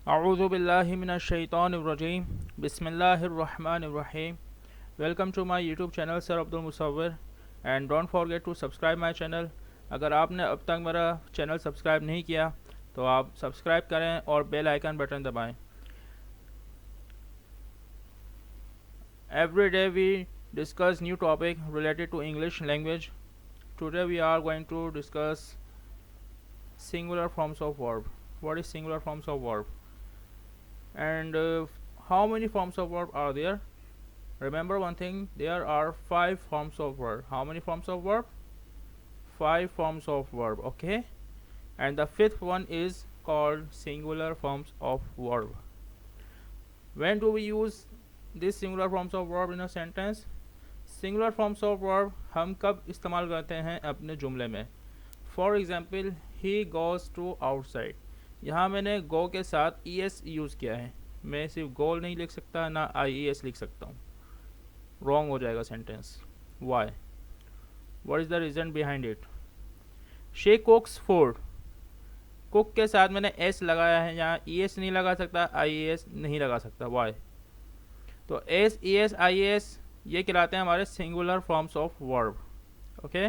A'udhu billahi minash shaitanir rajim. Bismillahir rahmanir rahim. Welcome to my YouTube channel Sir Abdul Musawwir and don't forget to subscribe my channel. अगर आपने अब तक मेरा channel subscribe नहीं किया तो आप सब्सक्राइब करें और बेल आइकन बटन दबाएं. Every day we discuss new topic related to English language. Today we are going to discuss singular forms of verb. What is singular forms of verb? And how many forms of verb are there? Remember one thing, there are 5 forms of verb. How many forms of verb? 5 forms of verb, okay? And the 5th one is called singular forms of verb. When do we use these singular forms of verb in a sentence? Singular forms of verb हम कब इस्तेमाल करते हैं अपने जुमले में? For example, he goes to outside. यहाँ मैंने go के साथ es यूज़ किया है. मैं सिर्फ go नहीं लिख सकता ना ies लिख सकता हूँ. Wrong हो जाएगा sentence. Why? What is the reason behind it? She cooks food. Cook के साथ मैंने s लगाया है, यहाँ es नहीं लगा सकता, ies नहीं लगा सकता. Why? तो s, es, ies ये कहलाते हैं हमारे singular forms of verb. Okay.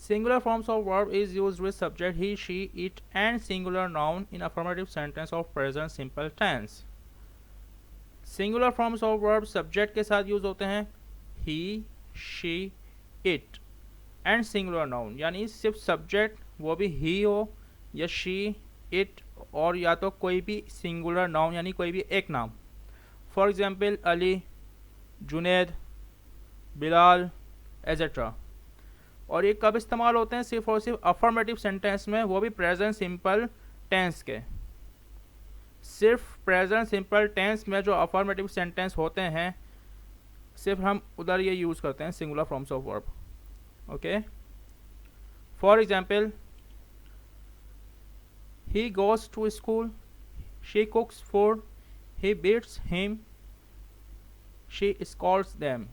Singular forms of verb is used with subject he, she, it and singular noun in affirmative sentence of present simple tense. Singular forms of verb subject के साथ use होते हैं he, she, it and singular noun, यानी सिर्फ subject वो भी he हो या she, it और या तो कोई भी singular noun यानी कोई भी एक नाम. For example, Ali, Junaid, Bilal एजेट्रा. और ये कब इस्तेमाल होते हैं? सिर्फ और सिर्फ अफर्मेटिव सेंटेंस में, वो भी प्रेजेंट सिंपल टेंस के. सिर्फ प्रेजेंट सिंपल टेंस में जो अफर्मेटिव सेंटेंस होते हैं सिर्फ हम उधर ये यूज़ करते हैं singular forms of verb. Okay. For example, he goes to school, she cooks food, he beats him, she scolds them.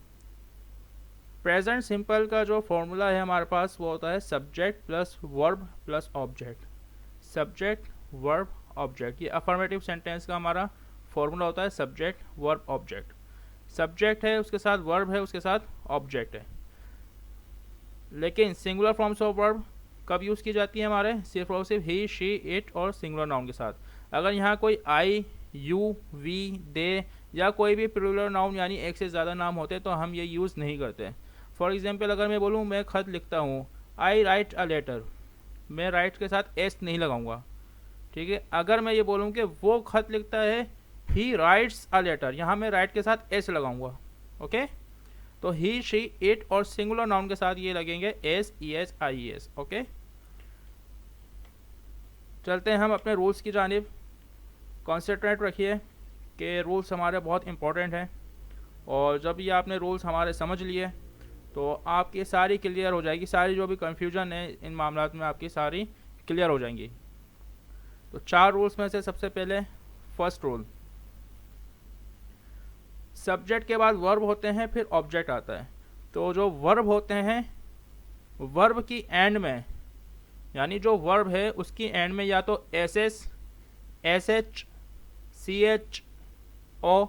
Present simple का जो फॉर्मूला है हमारे पास वो होता है subject plus verb plus object. Subject verb object, ये affirmative sentence का हमारा फॉर्मूला होता है सब्जेक्ट वर्ब ऑब्जेक्ट. सब्जेक्ट है उसके साथ वर्ब है उसके साथ ऑब्जेक्ट है. लेकिन सिंगुलर फॉर्म्स ऑफ वर्ब कब यूज़ की जाती है हमारे? सिर्फ और सिर्फ ही, शी, इट और सिंगुलर नाउन के साथ. अगर यहाँ कोई आई, यू, वी, दे या कोई भी प्लूरल नाउन यानी एक से ज़्यादा नाम होते तो हम ये यूज़ नहीं करते. फॉर एग्जाम्पल, अगर मैं बोलूँ मैं ख़त लिखता हूँ, आई राइट अ लेटर, मैं राइट के साथ एस नहीं लगाऊंगा. ठीक है. अगर मैं ये बोलूँ कि वो ख़त लिखता है, ही राइट्स अ लेटर, यहाँ मैं राइट के साथ एस लगाऊंगा. ओके. तो ही, शी, इट और सिंगुलर नाउन के साथ ये लगेंगे S, E S, I S. Okay. चलते हैं हम अपने रूल्स की जानिब. कॉन्सेंट्रेट रखिए कि रूल्स हमारे बहुत इंपॉर्टेंट हैं और जब ये आपने रूल्स हमारे समझ लिए तो आपकी सारी क्लियर हो जाएगी. सारी जो भी कन्फ्यूजन है इन मामलात में आपकी सारी क्लियर हो जाएंगी. तो 4 रूल्स में से सबसे पहले फर्स्ट रूल, सब्जेक्ट के बाद वर्ब होते हैं फिर ऑब्जेक्ट आता है. तो जो वर्ब होते हैं, वर्ब की एंड में यानी जो वर्ब है उसकी एंड में या तो S S, S H, C H, O,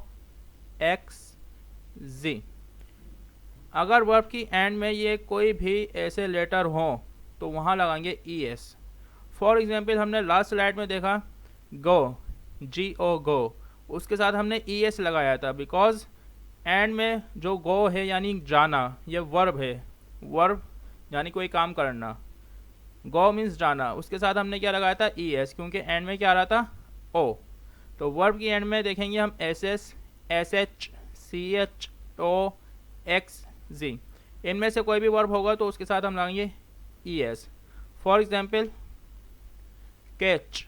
X, G. अगर वर्ब की एंड में ये कोई भी ऐसे लेटर हों तो वहाँ लगाएंगे ई एस. फॉर एग्जांपल, हमने लास्ट स्लाइड में देखा गो, जी ओ गो, उसके साथ हमने ई एस लगाया था बिकॉज एंड में जो गो है यानी जाना, ये वर्ब है. वर्ब यानी कोई काम करना. गो मीन्स जाना, उसके साथ हमने क्या लगाया था? ई एस, क्योंकि एंड में क्या आ रहा था? ओ. तो वर्ब की एंड में देखेंगे हम S S, S H, C H, O, X, G. इनमें से कोई भी वर्ब होगा तो उसके साथ हम लगाएंगे E S. For example, catch.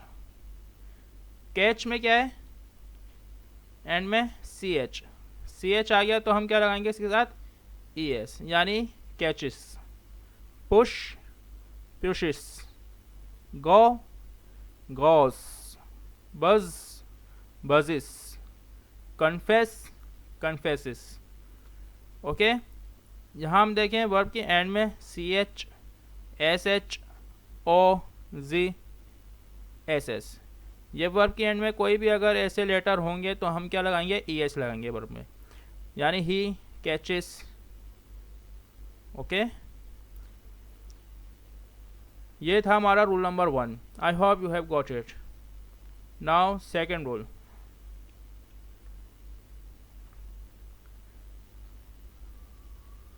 Catch में क्या है? एंड में सी एच. सी एच आ गया तो हम क्या लगाएंगे इसके साथ? ई एस, यानी कैचिस. पुश, पुशिस. गो, गोस. बज, बजिस. कन्फेस, कन्फेसिस. ओके. यहाँ हम देखें वर्ब की एंड में सी एच, एस एच, ओ, जी, एस एस। ये वर्ब की एंड में कोई भी अगर ऐसे लेटर होंगे तो हम क्या लगाएंगे, ई एस लगाएंगे वर्ब में, यानी ही कैचेस। ओके, ये था हमारा rule number 1। I hope you have got it. Now second rule,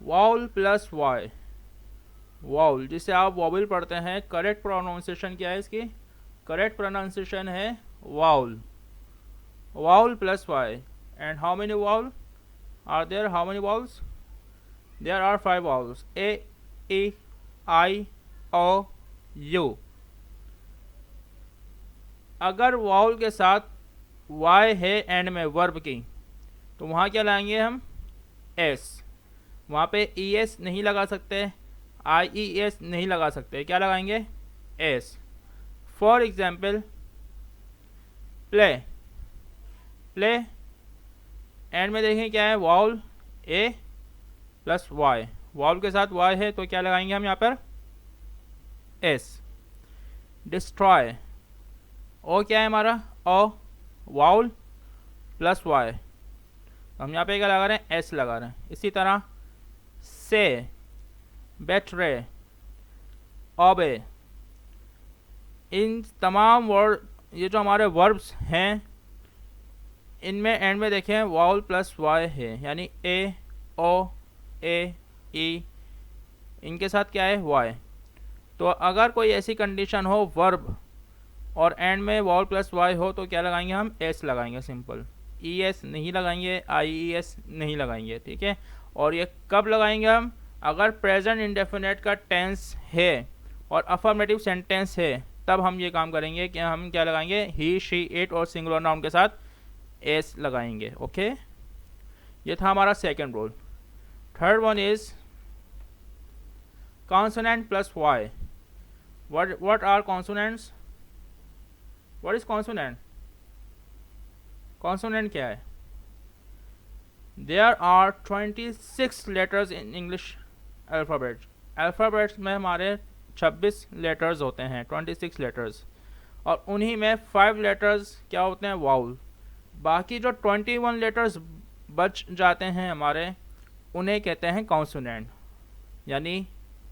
vowel plus Y. Vowel जिसे आप वॉवल पढ़ते हैं, करेक्ट प्रोनाउंसिएशन क्या है इसकी, करेक्ट प्रोनाउंसिएशन है vowel. Vowel plus Y. And how many vowel are there, how many vowels, there are 5 vowels, A E I O U. अगर vowel के साथ वाई है एंड में वर्ब की, तो वहाँ क्या लाएंगे हम, एस। वहाँ पे ई एस नहीं लगा सकते, आई ई एस नहीं लगा सकते, क्या लगाएंगे, S. For example play, play and में देखें क्या है, वाउल ए प्लस वाई, वाउल के साथ वाई है तो क्या लगाएंगे हम यहाँ पर, एस। डिस्ट्रॉय, ओ क्या है हमारा, ओ, वाउल प्लस वाई, हम यहाँ पे क्या लगा रहे हैं, एस लगा रहे हैं। इसी तरह से, बेट्रे, ओबे, इन तमाम वर्ड, ये जो हमारे वर्ब्स हैं, इनमें एंड में देखें वाउल प्लस वाई है, यानी ए ओ ए ई, इनके साथ क्या है, वाई। तो अगर कोई ऐसी कंडीशन हो वर्ब और एंड में वाउल प्लस वाई हो तो क्या लगाएंगे हम, एस लगाएंगे, सिंपल। ई एस नहीं लगाएंगे, आई ई एस नहीं लगाएंगे, ठीक है। और ये कब लगाएंगे हम, अगर प्रेजेंट इंडेफिनेट का टेंस है और अफर्मेटिव सेंटेंस है, तब हम ये काम करेंगे कि हम क्या लगाएंगे, ही शी इट और सिंगुलर नाउन के साथ एस लगाएंगे। ओके, ये था हमारा second rule. Third one is consonant plus Y. what are consonants, what is consonant, consonant क्या है, there are 26 letters in English alphabet। Alphabets में हमारे 26 लेटर्स होते हैं, 26 लेटर्स, और उन्हीं में 5 लेटर्स क्या होते हैं, वाउल। बाकी जो 21 लेटर्स बच जाते हैं हमारे, उन्हें कहते हैं कॉन्सोनेंट, यानी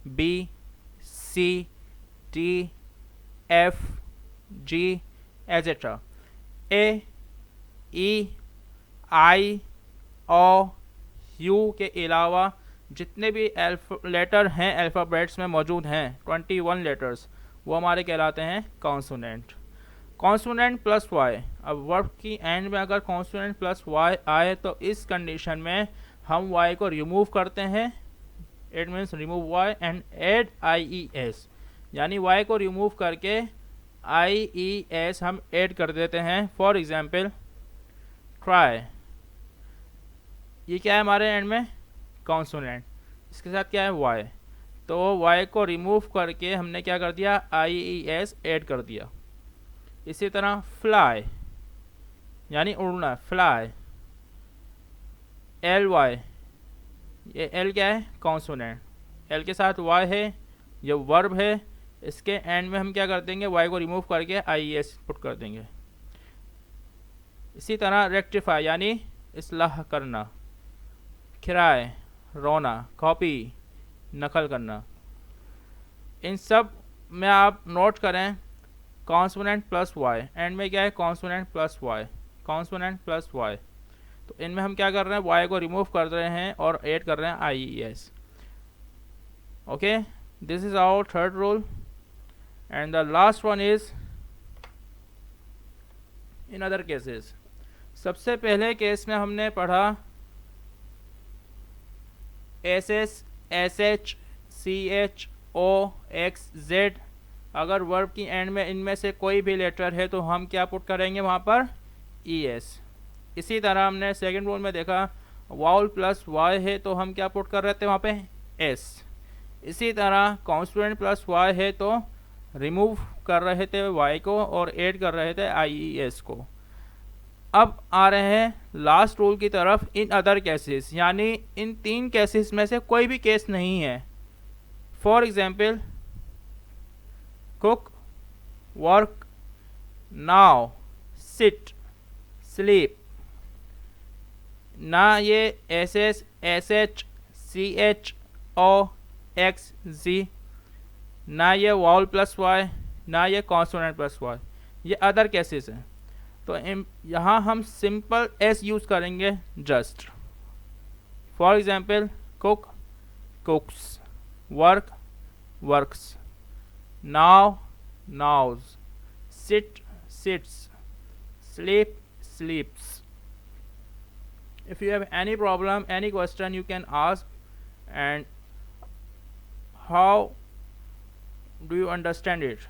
B, C, T, F, G etcetera. A, E, I, O, U के अलावा जितने भी लेटर हैं अल्फ़ाबेट्स में मौजूद हैं, 21 लेटर्स, वो हमारे कहलाते हैं कॉन्सोनेंट। कॉन्सोनेंट प्लस वाई, अब वर्ब की एंड में अगर कॉन्सोनेंट प्लस वाई आए तो इस कंडीशन में हम वाई को रिमूव करते हैं, it means remove Y and add I E S, यानी वाई को रिमूव करके आई ई एस हम ऐड कर देते हैं। फॉर एग्जाम्पल ट्राई, ये क्या है हमारे एंड में, कॉन्सोनेंट, इसके साथ क्या है, वाई, तो वाई को रिमूव करके हमने क्या कर दिया, आई ई एस ऐड कर दिया। इसी तरह फ्लाई, यानी उड़ना, फ्लाई, एल वाई, ये एल क्या है, कॉन्सोनेंट, एल के साथ वाई है, ये वर्ब है, इसके एंड में हम क्या कर देंगे, वाई को रिमूव करके आई एस पुट कर देंगे। इसी तरह रेक्टिफाई, यानी इस्लाह करना, किराए, रोना, कॉपी, नकल करना। इन सब में आप नोट करें कॉन्सोनेंट प्लस वाई, एंड में क्या है, consonant plus Y, consonant plus Y, तो इनमें हम क्या कर रहे हैं, वाई को रिमूव कर रहे हैं और ऐड कर रहे हैं I E S. Okay, this is our third rule and the last one is in other cases. सबसे पहले केस में हमने पढ़ा S S, S H, C H, O, X, Z, अगर वर्ब की एंड में इनमें से कोई भी लेटर है तो हम क्या पुट करेंगे वहाँ पर, ई एस। इसी तरह हमने सेकेंड रूल में देखा वाउल प्लस वाई है तो हम क्या पुट कर रहे थे वहाँ पे, एस। इसी तरह कॉन्सोनेंट प्लस वाई है तो रिमूव कर रहे थे वाई को और ऐड कर रहे थे आई ई एस को। अब आ रहे हैं लास्ट रूल की तरफ, इन अदर केसेस, यानी इन 3 केसेस में से कोई भी केस नहीं है। For example cook, work, now, sit, sleep. ना ये S S, S H, C H, O, X, G, ना ये वाउल प्लस वाई, ना ये कॉन्सोनेंट प्लस वाई, ये अदर केसेस हैं। तो यहाँ हम सिंपल एस यूज़ करेंगे just. For example cook, cooks, work, works, now, nows, sit, sits, sleep, sleeps. If you have any problem, any question, you can ask. And how do you understand it?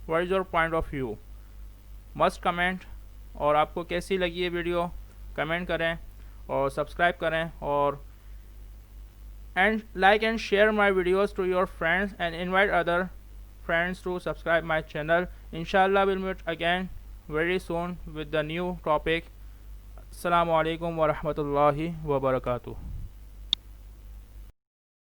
What is your point of view? Must comment. और आपको कैसी लगी ये video comment करें और subscribe करें और like and share my videos to your friends and invite other friends to subscribe my channel. Inshallah we'll meet again very soon with the new topic. Assalamu alaikum wa rahmatullahi wa barakatuh.